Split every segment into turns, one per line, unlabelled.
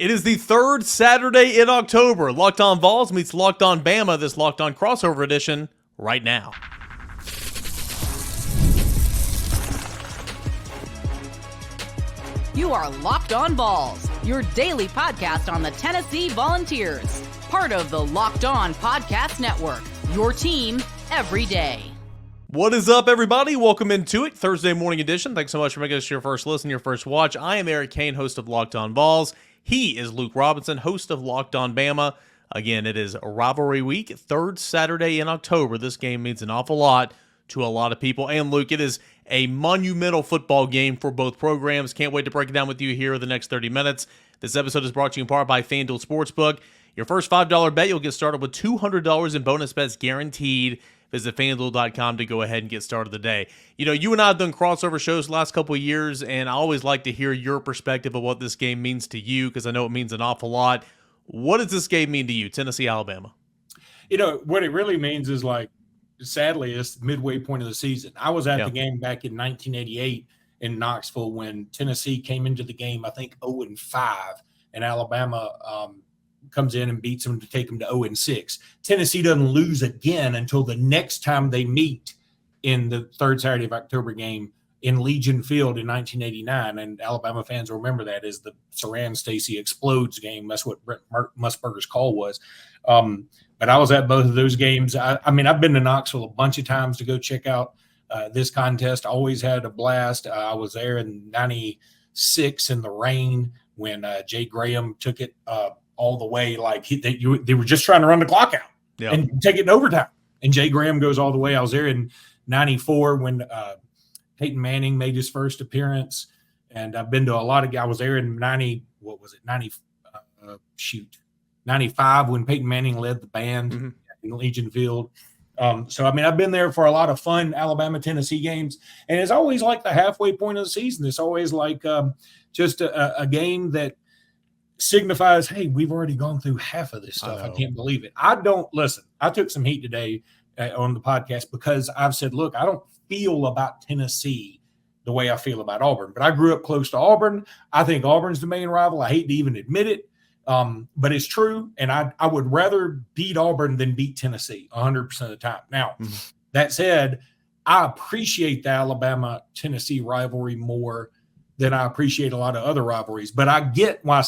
It is the third Saturday in October. Locked On Vols meets Locked On Bama, this Locked On crossover edition, right now.
You are Locked On Vols, your daily podcast on the Tennessee Volunteers. Part of the Locked On Podcast Network, your team every day.
What is up, everybody? Welcome into it, Thursday morning edition. Thanks so much for making us your first listen, your first watch. I am Eric Cain, host of Locked On Vols. He is Luke Robinson, host of Locked On Bama. Again, it is Rivalry Week, third Saturday in October. This game means an awful lot to a lot of people. And Luke, it is a monumental football game for both programs. Can't wait to break it down with you here in the next 30 minutes. This episode is brought to you in part by FanDuel Sportsbook. Your first $5 bet, you'll get started with $200 in bonus bets guaranteed. Visit FanDuel.com to go ahead and get started today. You know, you and I have done crossover shows the last couple of years, and I always like to hear your perspective of what this game means to you, because I know it means an awful lot. What does this game mean to you, Tennessee, Alabama?
You know, what it really means is, like, sadly, it's the midway point of the season. I was at the game back in 1988 in Knoxville when Tennessee came into the game, I think, 0-5, and Alabama comes in and beats them to take them to 0-6. Tennessee doesn't lose again until the next time they meet in the third Saturday of October game in Legion Field in 1989. And Alabama fans will remember that as the Saran Stacy explodes game. That's what Brent Musburger's call was. But I was at both of those games. I mean, I've been to Knoxville a bunch of times to go check out this contest. I always had a blast. I was there in 96 in the rain when Jay Graham took it all the way. Like they were just trying to run the clock out and take it in overtime. And Jay Graham goes all the way. I was there in 94 when Peyton Manning made his first appearance. And I've been to a lot of – I was there in 95 when Peyton Manning led the band in Legion Field. So, I mean, I've been there for a lot of fun Alabama-Tennessee games. And it's always like the halfway point of the season. It's always like just a game that signifies, hey, we've already gone through half of this stuff. I can't believe it. I took some heat today on the podcast because I've said, look, I don't feel about Tennessee the way I feel about Auburn. But I grew up close to Auburn. I think Auburn's the main rival. I hate to even admit it. But it's true, and I would rather beat Auburn than beat Tennessee 100% of the time. Now, that said, I appreciate the Alabama-Tennessee rivalry more than I appreciate a lot of other rivalries. But I get why I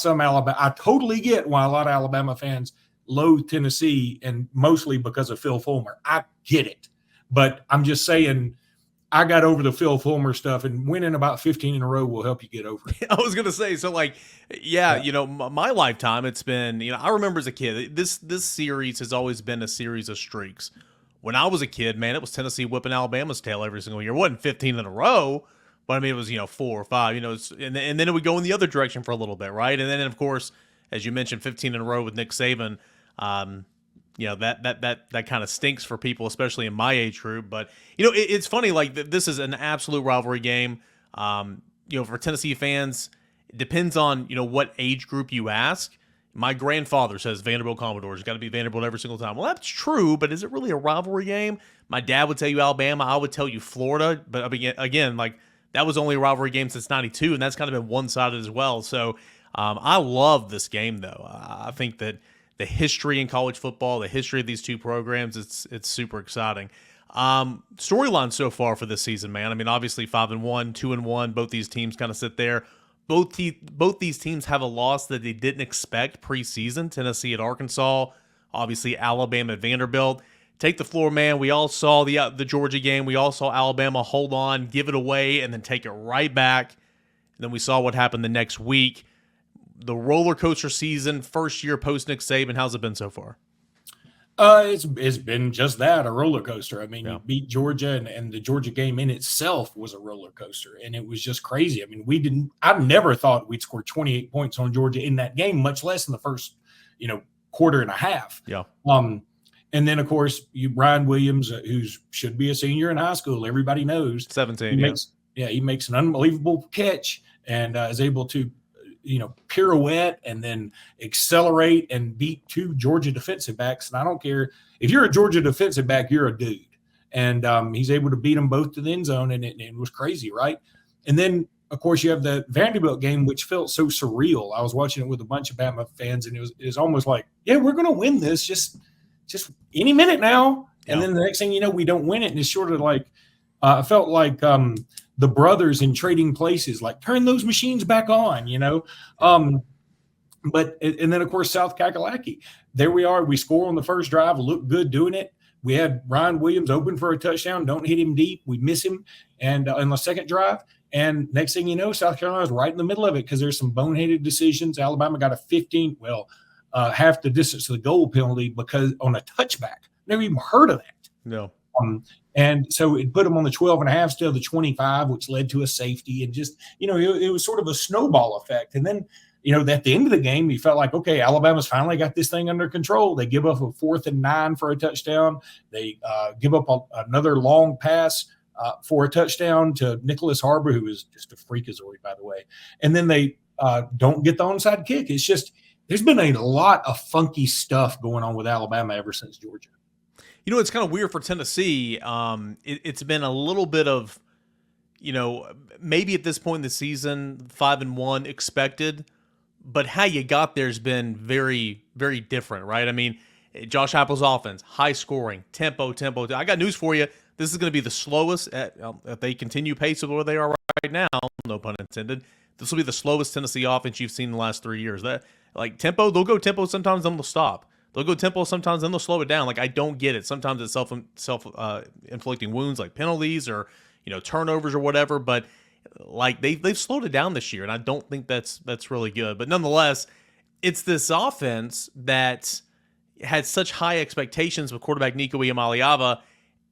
totally get why a lot of Alabama fans loathe Tennessee, and mostly because of Phil Fulmer. I get it. But I'm just saying, I got over the Phil Fulmer stuff, and winning about 15 in a row will help you get over it.
I was going to say, so like, you know, my lifetime, it's been, you know, I remember as a kid, this series has always been a series of streaks. When I was a kid, man, it was Tennessee whipping Alabama's tail every single year. It wasn't 15 in a row, but I mean, it was, 4 or 5, and then it would go in the other direction for a little bit, right? And then, of course, as you mentioned, 15 in a row with Nick Saban, that kind of stinks for people, especially in my age group. But, it's funny, like, this is an absolute rivalry game. For Tennessee fans, it depends on, what age group you ask. My grandfather says Vanderbilt Commodores, got to be Vanderbilt every single time. Well, that's true, but is it really a rivalry game? My dad would tell you Alabama. I would tell you Florida. But, again, like, that was only a rivalry game since 92, and that's kind of been one-sided as well. So I love this game, though. I think that the history in college football, the history of these two programs, it's super exciting. Storyline so far for this season, man. I mean, obviously 5-1, 2-1. Both these teams kind of sit there. Both these teams have a loss that they didn't expect preseason. Tennessee at Arkansas, obviously Alabama at Vanderbilt. Take the floor, man. We all saw the Georgia game. We all saw Alabama hold on, give it away, and then take it right back. And then we saw what happened the next week. The roller coaster season, first year post Nick Saban. How's it been so far?
It's been just that, a roller coaster. I mean, you beat Georgia, and the Georgia game in itself was a roller coaster, and it was just crazy. I mean, I never thought we'd score 28 points on Georgia in that game, much less in the first, quarter and a half.
Yeah.
And then, of course, Ryan Williams, who should be a senior in high school, everybody knows.
17,
he makes an unbelievable catch and is able to, pirouette and then accelerate and beat 2 Georgia defensive backs. And I don't care if you're a Georgia defensive back, you're a dude. And he's able to beat them both to the end zone, and it was crazy, right? And then, of course, you have the Vanderbilt game, which felt so surreal. I was watching it with a bunch of Bama fans, and it was almost like, yeah, we're going to win this just any minute now. And then the next thing you know, we don't win it. And it's sort of like, I felt like the brothers in Trading Places, like, turn those machines back on, But and then, of course, South Kakalaki. There we are. We score on the first drive, look good doing it. We had Ryan Williams open for a touchdown. Don't hit him deep. We miss him. And on the second drive, and next thing you know, South Carolina's right in the middle of it because there's some boneheaded decisions. Alabama got a half the distance to the goal penalty because on a touchback. Never even heard of that.
No.
And so it put them on the 12 and a half instead of the 25, which led to a safety. And just, it was sort of a snowball effect. And then, at the end of the game, you felt like, okay, Alabama's finally got this thing under control. They give up a 4th and 9 for a touchdown. They give up another long pass for a touchdown to Nicholas Harbor, who is just a freakazoid, by the way. And then they don't get the onside kick. It's just, there's been a lot of funky stuff going on with Alabama ever since Georgia.
It's kind of weird for Tennessee. It's been a little bit of, maybe at this point in the season, 5-1 expected, but how you got there has been very, very different, right? I mean, Josh Heupel's offense, high scoring, tempo. I got news for you. This is going to be the slowest, if they continue pace of where they are right now, no pun intended, this will be the slowest Tennessee offense you've seen in the last 3 years. That, like, tempo, they'll go tempo sometimes, then they'll stop. They'll go tempo sometimes, then they'll slow it down. Like, I don't get it. Sometimes it's self-inflicting wounds like penalties or, turnovers or whatever, but like they've slowed it down this year, and I don't think that's really good. But nonetheless, it's this offense that had such high expectations with quarterback Nico Iamaleava,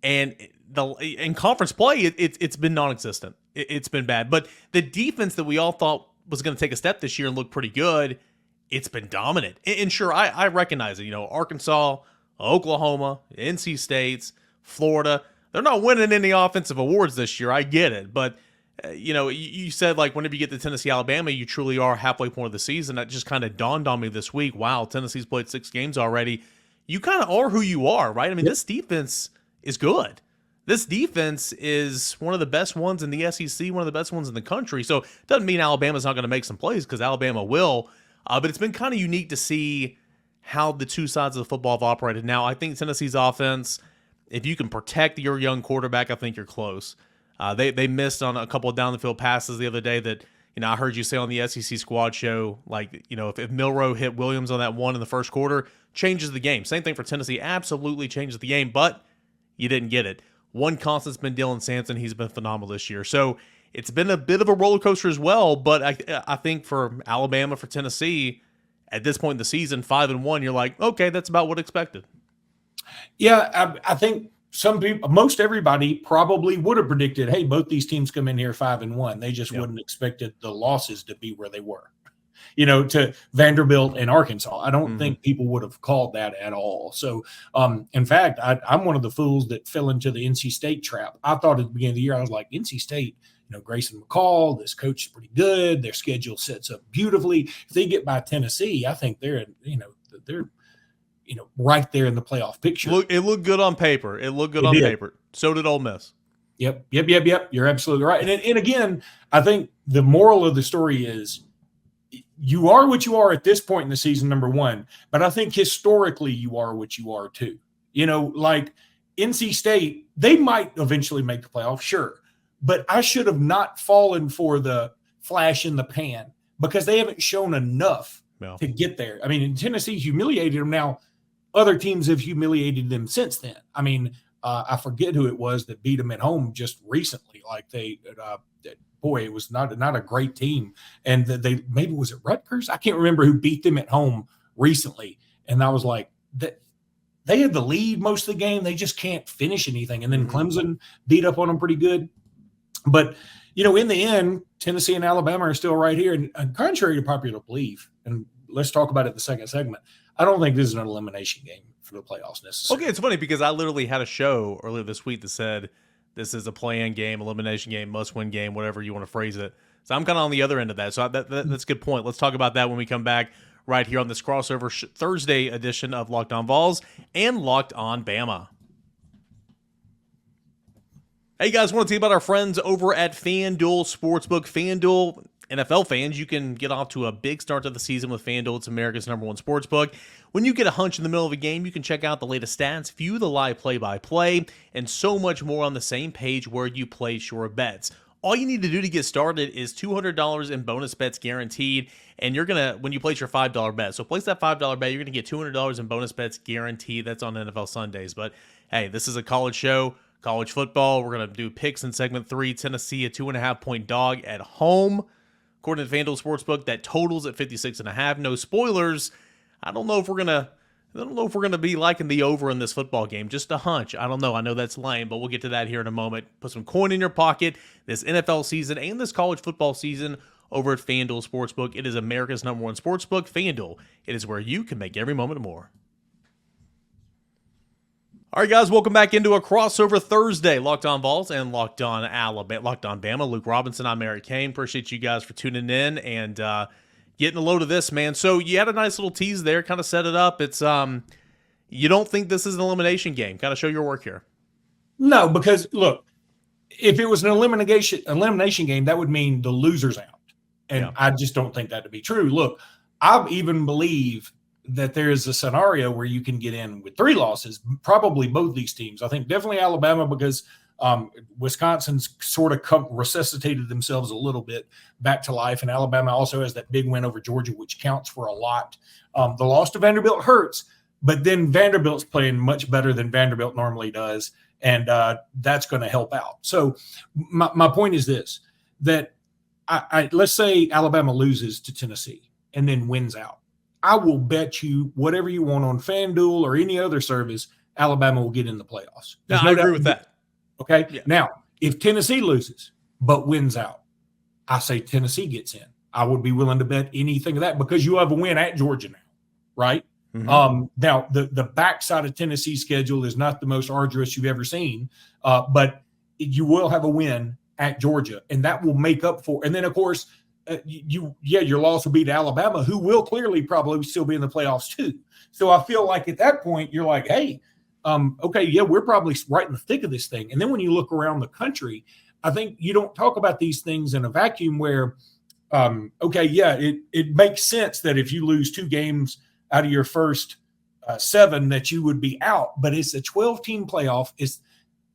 and in conference play, it's been non-existent. It's been bad. But the defense that we all thought was going to take a step this year and look pretty good, it's been dominant. And sure, I recognize it. Arkansas, Oklahoma, NC State, Florida, they're not winning any offensive awards this year. I get it. But, you said, like, whenever you get to Tennessee, Alabama, you truly are halfway point of the season. That just kind of dawned on me this week. Wow, Tennessee's played 6 games already. You kind of are who you are, right? I mean, This defense is good. This defense is one of the best ones in the SEC, one of the best ones in the country. So it doesn't mean Alabama's not going to make some plays, because Alabama will. But it's been kind of unique to see how the two sides of the football have operated. Now, I think Tennessee's offense, if you can protect your young quarterback, I think you're close. They missed on a couple of down-the-field passes the other day that, I heard you say on the SEC Squad show, like, if Milroe hit Williams on that one in the first quarter, changes the game. Same thing for Tennessee, absolutely changes the game, but you didn't get it. One constant's been Dylan Sampson. He's been phenomenal this year. So it's been a bit of a roller coaster as well, but I think for Alabama, for Tennessee, at this point in the season, 5-1, you're like, okay, that's about what expected.
Yeah, I think most everybody probably would have predicted, hey, both these teams come in here 5-1. They just wouldn't expected the losses to be where they were, to Vanderbilt and Arkansas. I don't think people would have called that at all. So, in fact, I'm one of the fools that fell into the NC State trap. I thought at the beginning of the year, I was like, NC State, Grayson McCall, this coach is pretty good. Their schedule sets up beautifully. If they get by Tennessee, I think they're right there in the playoff picture.
It looked good on paper. Paper. So did Ole Miss.
Yep. You're absolutely right. And again, I think the moral of the story is you are what you are at this point in the season, number one. But I think historically you are what you are too. Like NC State, they might eventually make the playoff, sure. But I should have not fallen for the flash in the pan because they haven't shown enough to get there. I mean, Tennessee humiliated them. Now, other teams have humiliated them since then. I mean, I forget who it was that beat them at home just recently. Like it was not a great team. And they maybe was it Rutgers? I can't remember who beat them at home recently. And I was like, they had the lead most of the game. They just can't finish anything. And then Clemson beat up on them pretty good. But, in the end, Tennessee and Alabama are still right here. And contrary to popular belief, and let's talk about it in the second segment, I don't think this is an elimination game for the playoffs necessarily.
Okay, it's funny because I literally had a show earlier this week that said this is a play-in game, elimination game, must-win game, whatever you want to phrase it. So I'm kind of on the other end of that. So that's a good point. Let's talk about that when we come back right here on this crossover Thursday edition of Locked On Vols and Locked On Bama. Hey guys, want to tell you about our friends over at FanDuel Sportsbook. FanDuel, NFL fans, you can get off to a big start to the season with FanDuel. It's America's #1 sportsbook. When you get a hunch in the middle of a game, you can check out the latest stats, view the live play-by-play, and so much more on the same page where you place your bets. All you need to do to get started is $200 in bonus bets guaranteed, and you're going to, when you place your $5 bet, so place that $5 bet, you're going to get $200 in bonus bets guaranteed. That's on NFL Sundays. But hey, this is a college show. College football. We're going to do picks in segment 3. Tennessee, a 2.5-point dog at home. According to FanDuel Sportsbook, that totals at 56.5. No spoilers. I don't know if we're gonna be liking the over in this football game. Just a hunch. I don't know. I know that's lame, but we'll get to that here in a moment. Put some coin in your pocket this NFL season and this college football season over at FanDuel Sportsbook. It is America's #1 sportsbook. FanDuel. It is where you can make every moment more. All right, guys, welcome back into a crossover Thursday. Locked On Vols and Locked On Alabama. Locked On Bama. Luke Robinson, I'm Eric Cain. Appreciate you guys for tuning in and getting a load of this, man. So you had a nice little tease there, kind of set it up. It's you don't think this is an elimination game? Kind of show your work here.
No, because look, if it was an elimination game, that would mean the loser's out, and I just don't think that to be true. Look, I even believe that there is a scenario where you can get in with 3 losses, probably both these teams. I think definitely Alabama because Wisconsin's sort of resuscitated themselves a little bit back to life, and Alabama also has that big win over Georgia, which counts for a lot. The loss to Vanderbilt hurts, but then Vanderbilt's playing much better than Vanderbilt normally does, and that's going to help out. So my point is this, that let's say Alabama loses to Tennessee and then wins out. I will bet you whatever you want on FanDuel or any other service, Alabama will get in the playoffs.
No, I agree with that.
Okay.
Yeah.
Now, if Tennessee loses but wins out, I say Tennessee gets in. I would be willing to bet anything of that because you have a win at Georgia now, right? Mm-hmm. Now, the backside of Tennessee's schedule is not the most arduous you've ever seen, but you will have a win at Georgia, and that will make up for. And then, of course, your loss will be to Alabama, who will clearly probably still be in the playoffs too. So I feel like at that point you're like, hey, okay, yeah, we're probably right in the thick of this thing. And then when you look around the country, I think you don't talk about these things in a vacuum where, it makes sense that if you lose 2 games out of your first 7 that you would be out, but it's a 12-team playoff. It's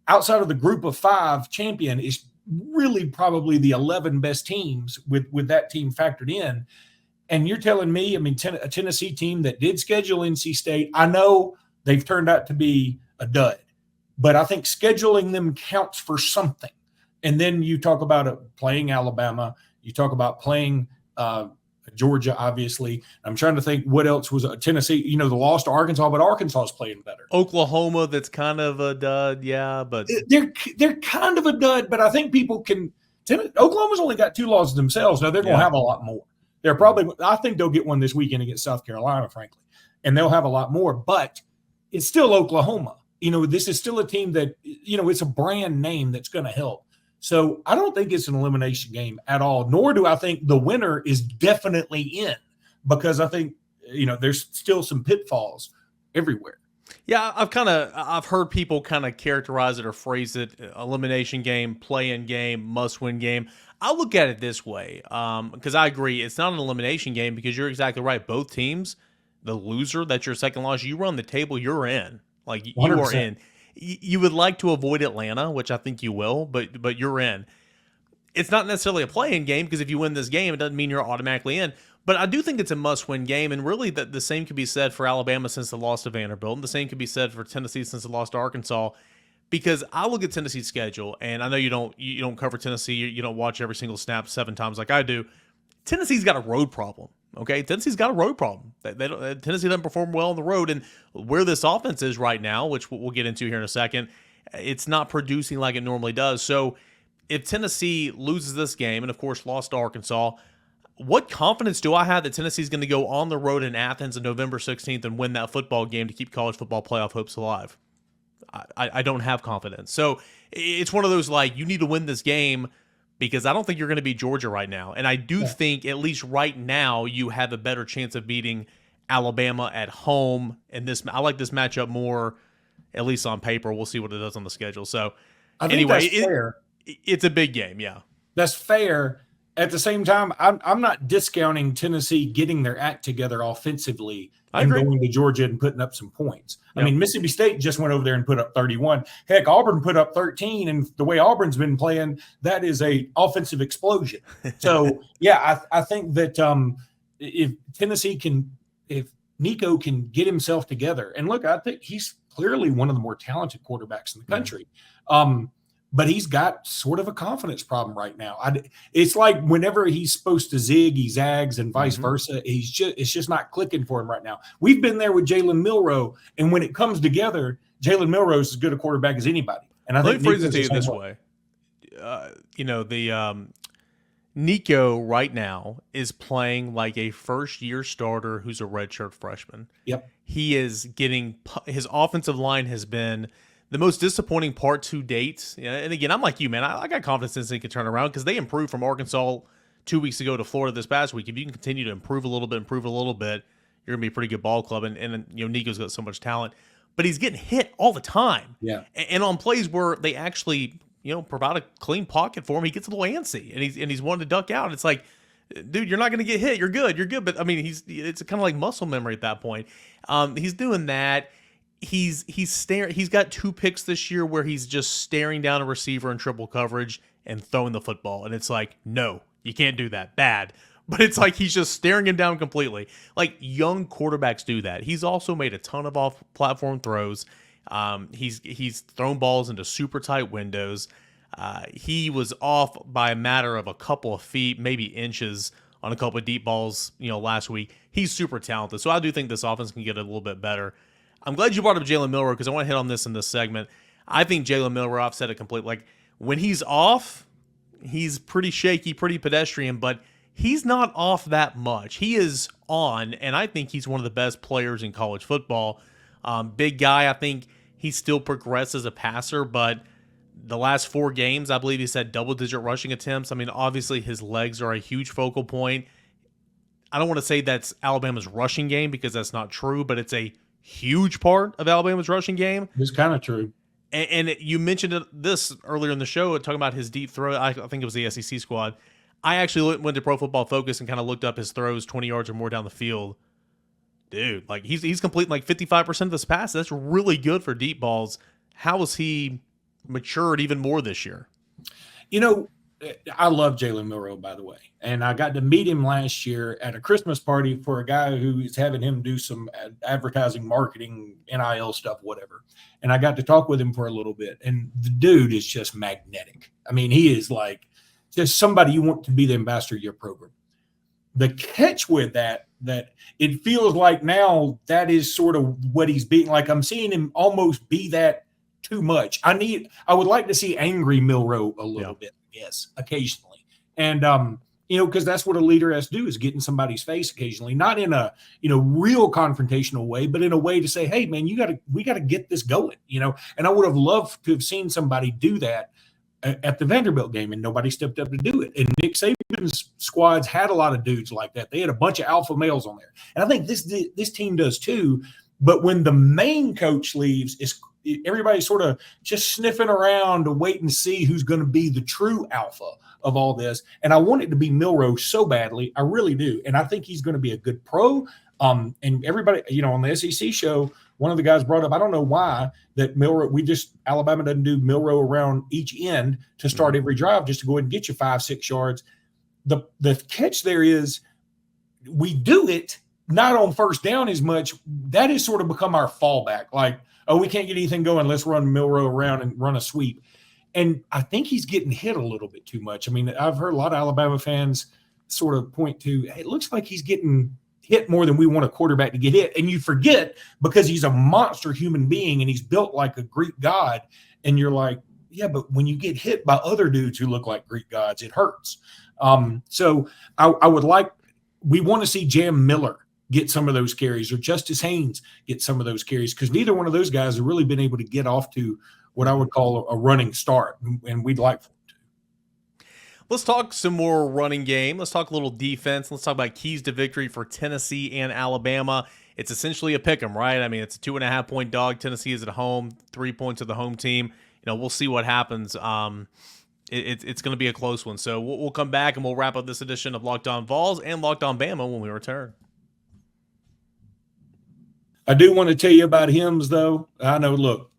outside of the group of 5 champion is really probably the 11 best teams with that team factored in. And you're telling me, I mean, a Tennessee team that did schedule NC State, I know they've turned out to be a dud, but I think scheduling them counts for something. And then you talk about playing Alabama, you talk about playing Georgia, obviously. I'm trying to think what else was Tennessee, the loss to Arkansas, but Arkansas is playing better.
Oklahoma, that's kind of a dud, yeah, but
they're kind of a dud, but I think people can. Oklahoma's only got 2 losses themselves. Now they're going to have a lot more. I think they'll get one this weekend against South Carolina, frankly, and they'll have a lot more. But it's still Oklahoma. This is still a team that it's a brand name that's going to help. So I don't think it's an elimination game at all, nor do I think the winner is definitely in, because I think, there's still some pitfalls everywhere.
Yeah, I've heard people kind of characterize it or phrase it: elimination game, play-in game, must-win game. I look at it this way, because I agree it's not an elimination game because you're exactly right. Both teams, the loser, that's your second loss, you run the table, you're in. Like 100%. You are in. You would like to avoid Atlanta, which I think you will, but you're in. It's not necessarily a play-in game because if you win this game, it doesn't mean you're automatically in. But I do think it's a must-win game, and really the same could be said for Alabama since the loss to Vanderbilt, and the same could be said for Tennessee since the loss to Arkansas. Because I look at Tennessee's schedule, and I know you don't cover Tennessee, you don't watch every single snap 7 times like I do. Tennessee's got a road problem. Okay, Tennessee's got a road problem. Tennessee doesn't perform well on the road, and where this offense is right now, which we'll get into here in a second, it's not producing like it normally does. So if Tennessee loses this game, and of course lost to Arkansas, what confidence do I have that Tennessee's going to go on the road in Athens on November 16th and win that football game to keep college football playoff hopes alive? I don't have confidence. So it's one of those, like, you need to win this game, because I don't think you're going to beat Georgia right now. And I do think, at least right now, you have a better chance of beating Alabama at home. And I like this matchup more, at least on paper. We'll see what it does on the schedule. So,
I think
Anyway,
that's fair.
It's a big game, yeah.
That's fair. At the same time, I'm not discounting Tennessee getting their act together offensively and going to Georgia and putting up some points. Yep. I mean, Mississippi State just went over there and put up 31. Heck, Auburn put up 13, and the way Auburn's been playing, that is a offensive explosion. So, yeah, I think that if Tennessee can – if Nico can get himself together – and look, I think he's clearly one of the more talented quarterbacks in the country. But he's got sort of a confidence problem right now. It's like whenever he's supposed to zig, he zags, and vice versa. It's just not clicking for him right now. We've been there with Jalen Milroe, and when it comes together, Jalen Milroe is as good a quarterback as anybody. And I think
let me phrase it to you this way. Nico right now is playing like a first-year starter who's a redshirt freshman.
Yep.
He is getting – his offensive line has been – the most disappointing part to date, and again, I'm like you, man. I got confidence in they can turn around because they improved from Arkansas 2 weeks ago to Florida this past week. If you can continue to improve a little bit, you're going to be a pretty good ball club. And Nico's got so much talent, but he's getting hit all the time.
Yeah.
And on plays where they actually, provide a clean pocket for him, he gets a little antsy and he's wanting to duck out. It's like, dude, you're not going to get hit. You're good. But I mean, it's kind of like muscle memory at that point. He's doing that. He's staring. He's got 2 picks this year where he's just staring down a receiver in triple coverage and throwing the football. And it's like, no, you can't do that. Bad. But it's like he's just staring him down completely. Like young quarterbacks do that. He's also made a ton of off-platform throws. He's thrown balls into super tight windows. He was off by a matter of a couple of feet, maybe inches, on a couple of deep balls, last week. He's super talented. So I do think this offense can get a little bit better. I'm glad you brought up Jalen Milroe because I want to hit on this in this segment. I think Jalen Milroe, I've said it completely. Like, when he's off, he's pretty shaky, pretty pedestrian, but he's not off that much. He is on, and I think he's one of the best players in college football. Big guy. I think he still progresses as a passer, but the last 4 games, I believe he's had double-digit rushing attempts. I mean, obviously his legs are a huge focal point. I don't want to say that's Alabama's rushing game because that's not true, but it's a huge part of Alabama's rushing game.
It's kind of true.
And you mentioned this earlier in the show, talking about his deep throw. I think it was the SEC squad. I actually went to Pro Football Focus and kind of looked up his throws 20 yards or more down the field. Dude, like he's completing like 55% of his passes. That's really good for deep balls. How has he matured even more this year?
I love Jalen Milroe, by the way, and I got to meet him last year at a Christmas party for a guy who is having him do some advertising, marketing, NIL stuff, whatever. And I got to talk with him for a little bit, and the dude is just magnetic. I mean, he is like just somebody you want to be the ambassador of your program. The catch with that it feels like now that is sort of what he's being. Like I'm seeing him almost be that too much. I would like to see angry Milroe a little bit. Yes, occasionally. And, because that's what a leader has to do is get in somebody's face occasionally, not in a, real confrontational way, but in a way to say, hey, man, we got to get this going, and I would have loved to have seen somebody do that at the Vanderbilt game, and nobody stepped up to do it. And Nick Saban's squads had a lot of dudes like that. They had a bunch of alpha males on there. And I think this team does too. But when the main coach leaves, everybody's sort of just sniffing around to wait and see who's going to be the true alpha of all this. And I want it to be Milroe so badly. I really do. And I think he's going to be a good pro. And everybody, on the SEC show, one of the guys brought up, I don't know why, that Milroe, Alabama doesn't do Milroe around each end to start every drive just to go ahead and get you 5-6 yards. The catch there is we do it not on first down as much. That has sort of become our fallback. Like, we can't get anything going. Let's run Milroe around and run a sweep. And I think he's getting hit a little bit too much. I mean, I've heard a lot of Alabama fans sort of point to, hey, it looks like he's getting hit more than we want a quarterback to get hit. And you forget because he's a monster human being and he's built like a Greek god. And you're like, yeah, but when you get hit by other dudes who look like Greek gods, it hurts. So we want to see Jam Miller get some of those carries, or Justice Haynes get some of those carries, because neither one of those guys have really been able to get off to what I would call a running start, and we'd like for them to.
Let's talk some more running game. Let's talk a little defense. Let's talk about keys to victory for Tennessee and Alabama. It's essentially a pick 'em, right? I mean, it's a 2.5-point dog. Tennessee is at home, 3 points of the home team. we'll see what happens. It's going to be a close one. So we'll come back and we'll wrap up this edition of Locked On Vols and Locked On Bama when we return.
I do want to tell you about hymns, though. I know, look,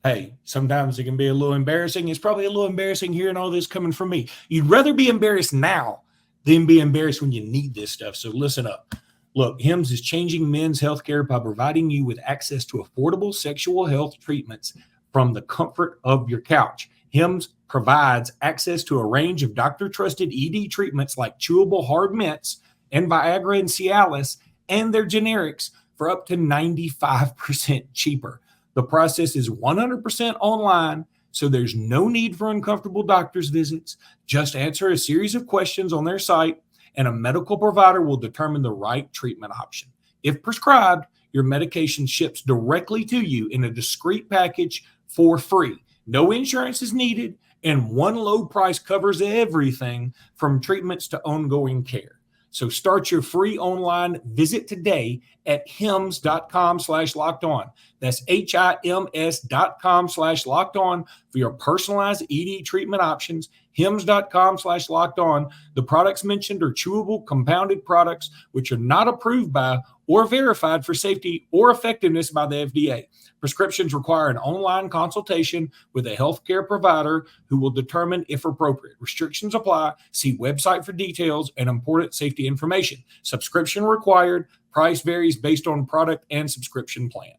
hey, sometimes it can be a little embarrassing. It's probably a little embarrassing hearing all this coming from me. You'd rather be embarrassed now than be embarrassed when you need this stuff. So listen up. Look, HIMS is changing men's healthcare by providing you with access to affordable sexual health treatments from the comfort of your couch. HIMS provides access to a range of doctor-trusted ED treatments like chewable hard mints and Viagra and Cialis and their generics for up to 95% cheaper. The process is 100% online, so there's no need for uncomfortable doctor's visits. Just answer a series of questions on their site, and a medical provider will determine the right treatment option. If prescribed, your medication ships directly to you in a discreet package for free. No insurance is needed, and one low price covers everything from treatments to ongoing care. So start your free online visit today at hims.com/lockedon. That's HIMS.com/lockedon for your personalized ED treatment options. hims.com/lockedon. The products mentioned are chewable, compounded products which are not approved by or verified for safety or effectiveness by the FDA. Prescriptions require an online consultation with a healthcare provider who will determine if appropriate. Restrictions apply. See website for details and important safety information. Subscription required. Price varies based on product and subscription plan.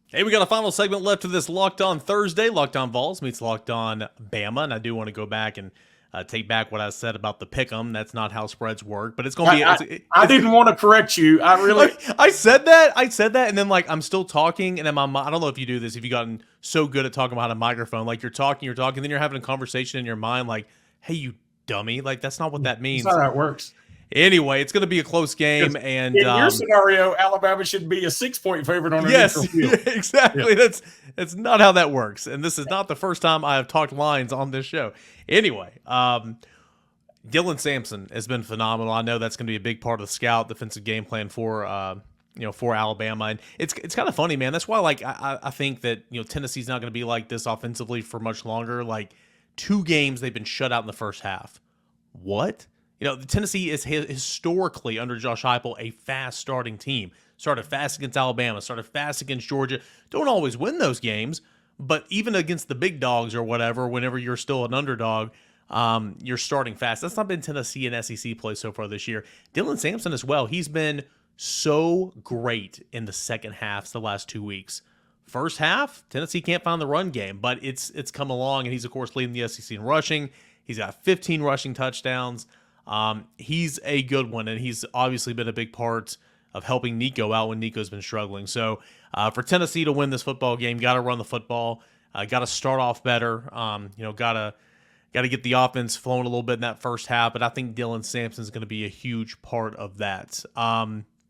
Hey, we got a final segment left to this Locked On Thursday. Locked On Vols meets Locked On Bama, and I do want to go back and take back what I said about the pick'em. That's not how spreads work, but it's going to be.
I didn't want to correct you.
I said that, and then I'm still talking, and then I don't know if you do this. If you've gotten so good at talking behind a microphone, you're talking, then you're having a conversation in your mind, hey, you dummy, that's not what that means.
That's not how it works.
Anyway, it's going to be a close game, and
in your scenario, Alabama should be a 6-point favorite on a neutral field.
Exactly. Yeah. That's not how that works, and this is not the first time I have talked lines on this show. Anyway, Dylan Sampson has been phenomenal. I know that's going to be a big part of the scout defensive game plan for Alabama, and it's kind of funny, man. That's why I think that Tennessee's not going to be like this offensively for much longer. 2 games they've been shut out in the first half. What? Tennessee is historically, under Josh Heupel, a fast starting team. Started fast against Alabama, started fast against Georgia. Don't always win those games, but even against the big dogs or whatever, whenever you're still an underdog, you're starting fast. That's not been Tennessee and SEC play so far this year. Dylan Sampson as well. He's been so great in the second half the last 2 weeks. First half, Tennessee can't find the run game, but it's come along, and he's, of course, leading the SEC in rushing. He's got 15 rushing touchdowns. He's a good one, and he's obviously been a big part of helping Nico out when Nico's been struggling. So for Tennessee to win this football game, got to run the football, got to start off better, got to get the offense flowing a little bit in that first half, but I think Dylan Sampson's going to be a huge part of that.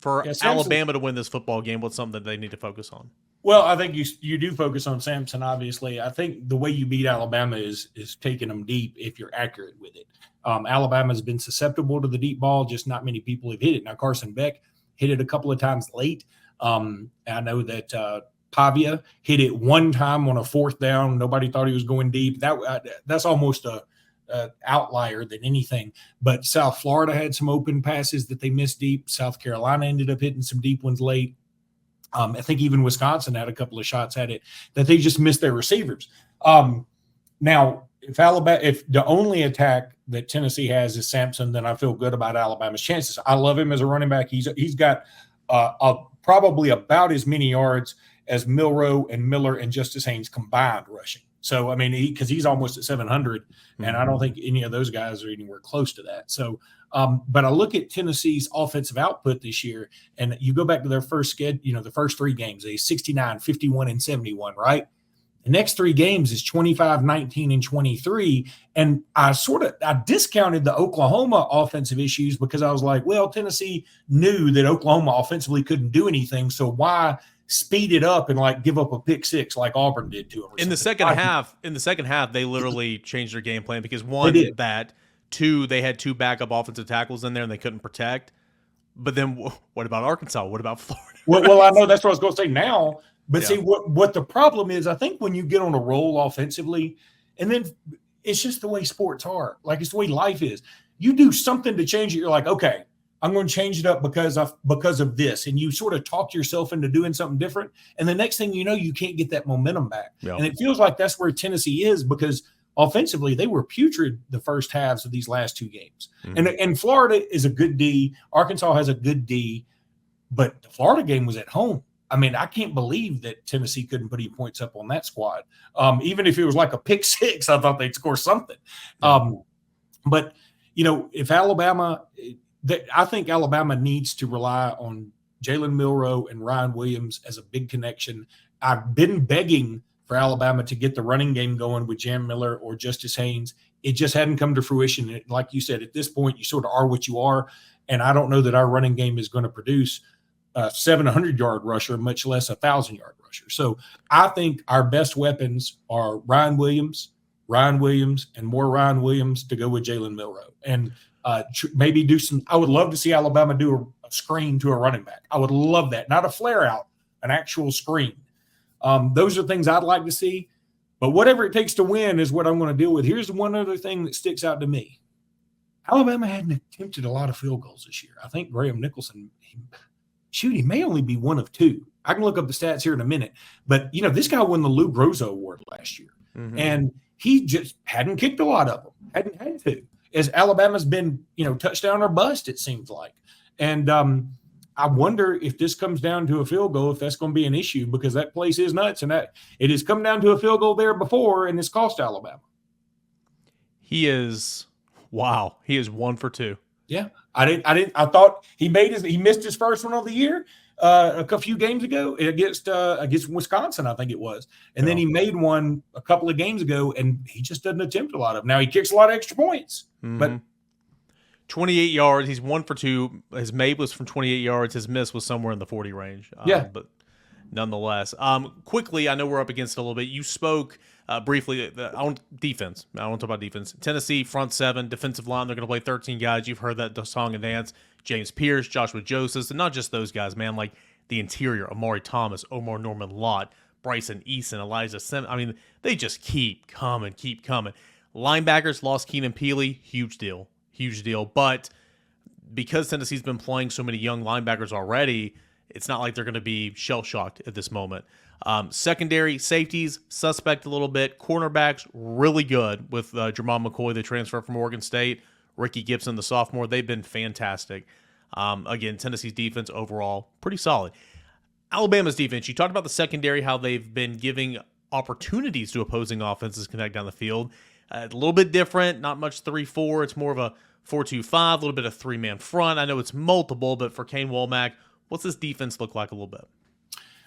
For Alabama to win this football game, what's something that they need to focus on?
Well, I think you do focus on Sampson, obviously. I think the way you beat Alabama is taking them deep if you're accurate with it. Alabama's been susceptible to the deep ball, just not many people have hit it. Now, Carson Beck hit it a couple of times late. I know that Pavia hit it one time on a 4th down. Nobody thought he was going deep. That's almost a outlier than anything. But South Florida had some open passes that they missed deep. South Carolina ended up hitting some deep ones late. I think even Wisconsin had a couple of shots at it that they just missed their receivers. Now, if the only attack that Tennessee has is Sampson, then I feel good about Alabama's chances. I love him as a running back. He's got probably about as many yards as Milroe and Miller and Justice Haynes combined rushing. So, I mean, because he's almost at 700, and I don't think any of those guys are anywhere close to that. So, but I look at Tennessee's offensive output this year, and you go back to their first schedule, the first 3 games, they 69, 51, and 71, right? The next 3 games is 25, 19, and 23. And I discounted the Oklahoma offensive issues because I was like, well, Tennessee knew that Oklahoma offensively couldn't do anything. So why speed it up and give up a pick 6 like Auburn did to them?
In the second half, they literally changed their game plan because 1, that 2, they had 2 backup offensive tackles in there and they couldn't protect. But then what about Arkansas? What about Florida?
Well, I know that's what I was going to say. Now But see, what the problem is, I think when you get on a roll offensively, and then it's just the way sports are. Like, it's the way life is. You do something to change it. You're like, okay, I'm going to change it up because of this. And you sort of talk yourself into doing something different. And the next thing you know, you can't get that momentum back. Yeah. And it feels like that's where Tennessee is, because offensively, they were putrid the first halves of these last two games. Mm-hmm. And Florida is a good D. Arkansas has a good D. But the Florida game was at home. I mean, I can't believe that Tennessee couldn't put any points up on that squad. Even if it was like a pick six, I thought they'd score something. Yeah. But, if Alabama – I think Alabama needs to rely on Jalen Milroe and Ryan Williams as a big connection. I've been begging for Alabama to get the running game going with Jam Miller or Justice Haynes. It just hadn't come to fruition. Like you said, at this point, you sort of are what you are, and I don't know that our running game is going to produce a 700-yard rusher, much less a 1,000-yard rusher. So I think our best weapons are Ryan Williams, and more Ryan Williams to go with Jalen Milroe. And maybe do some – I would love to see Alabama do a screen to a running back. I would love that. Not a flare out, an actual screen. Those are things I'd like to see. But whatever it takes to win is what I'm going to deal with. Here's one other thing that sticks out to me. Alabama hadn't attempted a lot of field goals this year. I think Graham Nicholson – he may only be one of two. I can look up the stats here in a minute. But, this guy won the Lou Groza Award last year. Mm-hmm. And he just hadn't kicked a lot of them, hadn't had to. As Alabama's been, touchdown or bust, it seems like. And I wonder if this comes down to a field goal, if that's going to be an issue, because that place is nuts. And that it has come down to a field goal there before, and it's cost Alabama.
He is 1 for 2.
Yeah, I thought he missed his first one of the year a few games ago against Wisconsin, I think it was. And then he made one a couple of games ago, and he just doesn't attempt a lot of them. Now he kicks a lot of extra points. Mm-hmm. But
28 yards, he's 1 for 2. His made was from 28 yards. His miss was somewhere in the 40 range. But nonetheless. Quickly, I know we're up against it a little bit. You spoke briefly on defense. I want to talk about defense. Tennessee, front seven, defensive line. They're going to play 13 guys. You've heard that song and dance. James Pierce, Joshua Joseph, and not just those guys, man. Like the interior, Amari Thomas, Omar Norman Lott, Bryson Eason, Elijah Simmons. I mean, they just keep coming. Linebackers lost Keenan Peely. Huge deal. But because Tennessee's been playing so many young linebackers already, it's not like they're going to be shell-shocked at this moment. Secondary, safeties, suspect a little bit. Cornerbacks, really good with Jermon McCoy, the transfer from Oregon State. Ricky Gibson, the sophomore. They've been fantastic. Again, Tennessee's defense overall, pretty solid. Alabama's defense, you talked about the secondary, how they've been giving opportunities to opposing offenses connect down the field. A little bit different, not much 3-4. It's more of a 4-2-5, a little bit of three-man front. I know it's multiple, but for Cain Womack, what's this defense look like a little bit?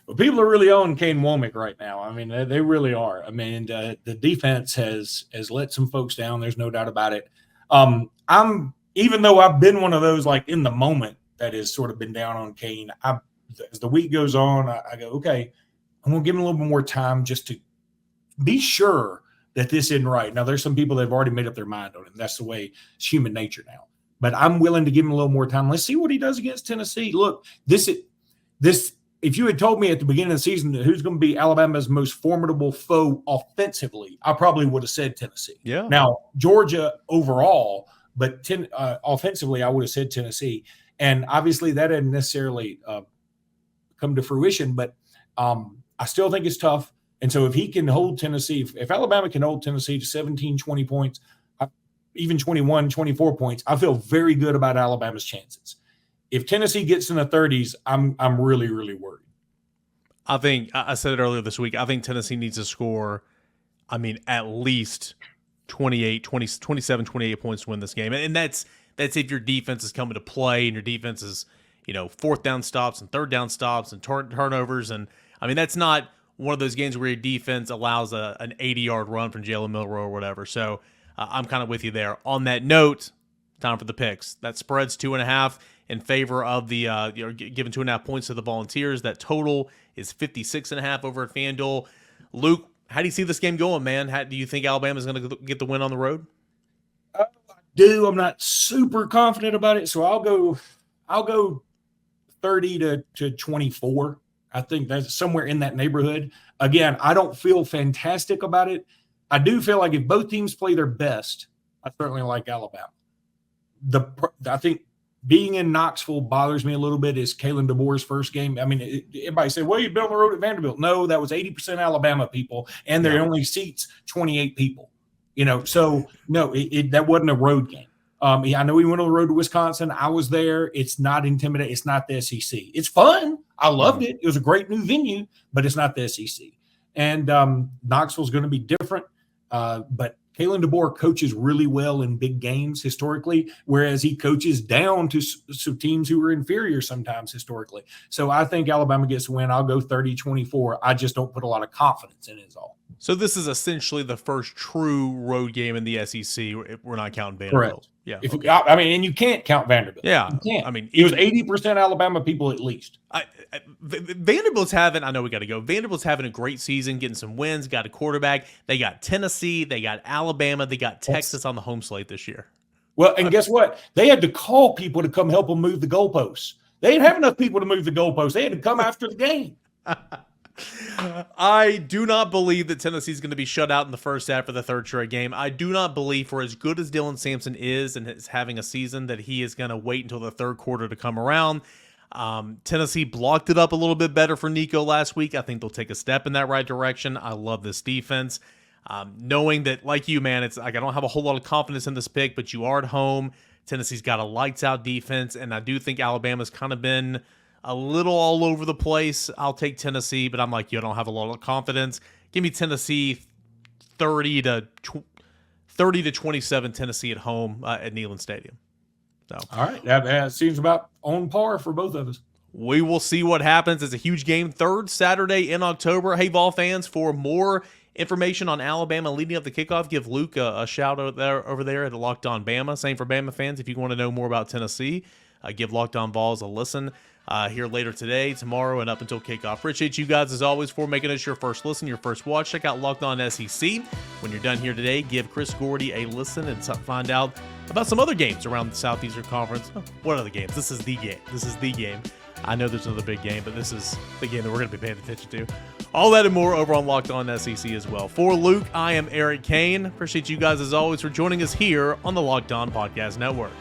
Well, people are really on Cain Womack right now. I mean, they really are. I mean, the defense has let some folks down. There's no doubt about it. Even though I've been one of those, like, in the moment that has sort of been down on Cain, as the week goes on, I go, okay, I'm going to give him a little bit more time just to be sure that this isn't right. Now, there's some people that have already made up their mind on him. That's the way it's human nature now. But I'm willing to give him a little more time. Let's see what he does against Tennessee. Look, this if you had told me at the beginning of the season who's going to be Alabama's most formidable foe offensively, I probably would have said Tennessee.
Yeah.
Now, Georgia overall, but offensively, I would have said Tennessee. And obviously that didn't necessarily come to fruition, but I still think it's tough. And so if he can hold Tennessee, if Alabama can hold Tennessee to 17, 20 points, even 21, 24 points, I feel very good about Alabama's chances. If Tennessee gets in the 30s, I'm really, really worried.
I think I said it earlier this week. I think Tennessee needs to score, at least 27, 28 points to win this game. And that's if your defense is coming to play and your defense is, fourth down stops and third down stops and turnovers. And that's not one of those games where your defense allows an 80-yard run from Jalen Milroe or whatever. So I'm kind of with you there. On that note, time for the picks. That spread's 2.5 in favor of the giving 2.5 points to the Volunteers. That total is 56.5 over at FanDuel. Luke, how do you see this game going, man? Do you think Alabama's going to get the win on the road?
I do. I'm not super confident about it, so I'll go 30 to 24. I think that's somewhere in that neighborhood. Again, I don't feel fantastic about it. I do feel like if both teams play their best, I certainly like Alabama. I think being in Knoxville bothers me a little bit. Is Kalen DeBoer's first game? I mean, everybody said, well, you've been on the road at Vanderbilt. No, that was 80% Alabama people, and there only seats 28 people. So no, that wasn't a road game. I know he went on the road to Wisconsin. I was there. It's not intimidating. It's not the SEC. It's fun. I loved it. It was a great new venue, but it's not the SEC. And Knoxville's going to be different. But Kalen DeBoer coaches really well in big games historically, whereas he coaches down to teams who are inferior sometimes historically. So I think Alabama gets a win. I'll go 30-24. I just don't put a lot of confidence in it is all.
So this is essentially the first true road game in the SEC. We're not counting Vanderbilt.
Correct.
Yeah.
And you can't count Vanderbilt.
Yeah.
You can't.
I mean,
it was 80% Alabama people at least.
Vanderbilt's having, I know we got to go. Vanderbilt's having a great season, getting some wins, got a quarterback. They got Tennessee, they got Alabama, they got Texas on the home slate this year.
Well, and guess what? They had to call people to come help them move the goalposts. They didn't have enough people to move the goalposts. They had to come after the game.
I do not believe that Tennessee's going to be shut out in the first half of the third straight game. I do not believe, for as good as Dylan Sampson is and is having a season, that he is going to wait until the third quarter to come around. Tennessee blocked it up a little bit better for Nico last week. I think they'll take a step in that right direction. I love this defense. Knowing that, like you, man, it's like I don't have a whole lot of confidence in this pick, but you are at home. Tennessee's got a lights-out defense, and I do think Alabama's kind of been a little all over the place. I'll take Tennessee, but I'm like you, I don't have a lot of confidence. Give me Tennessee 30-27 Tennessee at home at Neyland Stadium. So,
all right, that seems about on par for both of us.
We will see what happens. It's a huge game. Third Saturday in October. Hey, Vol fans, for more information on Alabama leading up the kickoff, give Luke a shout out over there at Locked On Bama. Same for Bama fans. If you want to know more about Tennessee, give Locked On Vols a listen here later today, tomorrow, and up until kickoff. Appreciate you guys, as always, for making us your first listen, your first watch. Check out Locked On SEC. When you're done here today, give Chris Gordy a listen and find out about some other games around the Southeastern Conference. Oh, what other games? This is the game. This is the game. I know there's another big game, but this is the game that we're going to be paying attention to. All that and more over on Locked On SEC as well. For Luke, I am Eric Cain. Appreciate you guys, as always, for joining us here on the Locked On Podcast Network.